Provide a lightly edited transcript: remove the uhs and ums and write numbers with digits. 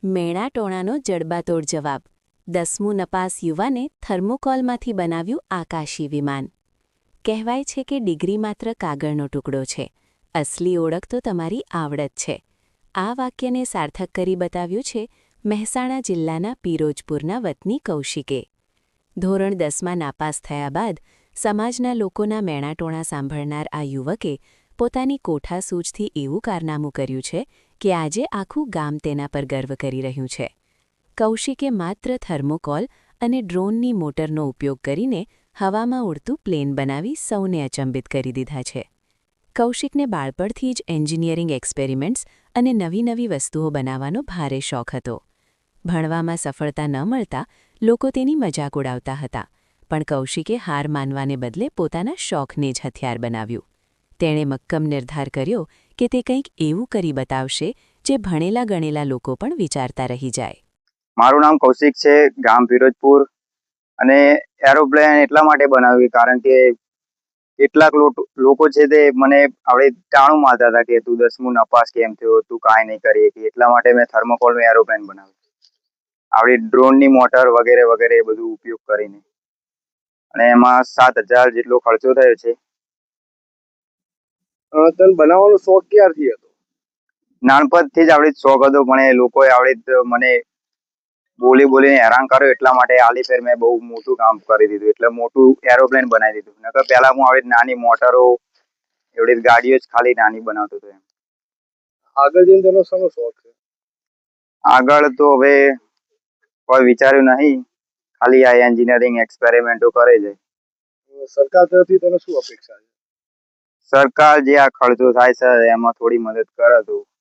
મેણાટોણાનો જડબાતોડ જવાબ. 10મું નપાસ યુવાને થર્મોકોલમાંથી બનાવ્યું આકાશી વિમાન. કહેવાય છે કે ડિગ્રી માત્ર કાગળનો ટુકડો છે, અસલી ઓળખ તો તમારી આવડત છે. આ વાક્યને સાર્થક કરી બતાવ્યું છે મહેસાણા જિલ્લાના પિરોજપુરના વતની કૌશિકે. ધોરણ 10માં નાપાસ થયા બાદ સમાજના લોકોના મેણાટોણા સાંભળનાર આ યુવકે પોતાની કોઠાસૂઝથી એવું કારનામું કર્યું છે કે આજે આખું ગામ તેના પર ગર્વ કરી રહ્યું છે. કૌશિકે માત્ર થર્મોકોલ અને ડ્રોનની મોટરનો ઉપયોગ કરીને હવામાં ઉડતું પ્લેન બનાવી સૌને અચંબિત કરી દીધા છે. કૌશિકને બાળપણથી જ એન્જિનિયરિંગ એક્સપેરિમેન્ટ્સ અને નવી નવી વસ્તુઓ બનાવવાનો ભારે શોખ હતો. ભણવામાં સફળતા ન મળતા લોકો તેની મજાક ઉડાવતા હતા, પણ કૌશિકે હાર માનવાને બદલે પોતાના શોખને જ હથિયાર બનાવ્યું. તેણે મક્કમ નિર્ધાર કર્યો કે તે કંઈક એવું કરી બતાવશે જે ભણેલા ગણેલા લોકો પણ વિચારતા રહી જાય. મારું નામ કૌશિક છે, ગામ પિરોજપુર. અને એરોપ્લેન એટલા માટે બનાવ્યું કારણ કે કેટલાક લોકો છે તે મને આપણે ટાણું મારતા હતા કે તું 10મું નપાસ કેમ થયો, તું કાંઈ નહીં કરી શકી. એટલા માટે મેં થર્મોકોલનું એરોપ્લેન બનાવ્યું. આપણી ડ્રોનની મોટર વગેરે વગેરે એ બધું ઉપયોગ કરીને, અને એમાં 7,000 જેટલો ખર્ચો થયો છે. તને બનાવવાનો શોખ ક્યારથી હતો? નાનપણથી જ આપણે શોખ હતો, પણ એ લોકોએ આપણે મને બોલીને હેરાન કર્યો, એટલા માટે આલી ફેર મેં બહુ મોટું કામ કરી દીધું. એટલે મોટું એરોપ્લેન બનાવી દીધું. નકર પહેલા હું આવી નાની મોટરો, એવડી ગાડીઓ જ ખાલી નાની બનાવતો હતો. આગળ જઈને તેનો શાનો શોખ છે? આગળ તો હવે કોઈ વિચાર્યું નહીં, ખાલી આ એન્જિનિયરિંગ એક્સપેરિમેન્ટો કરે છે. સરકાર તરફથી તને શું અપેક્ષા છે? સરકાર જે આ ખર્ચો થાય છે એમાં થોડી મદદ કરે તો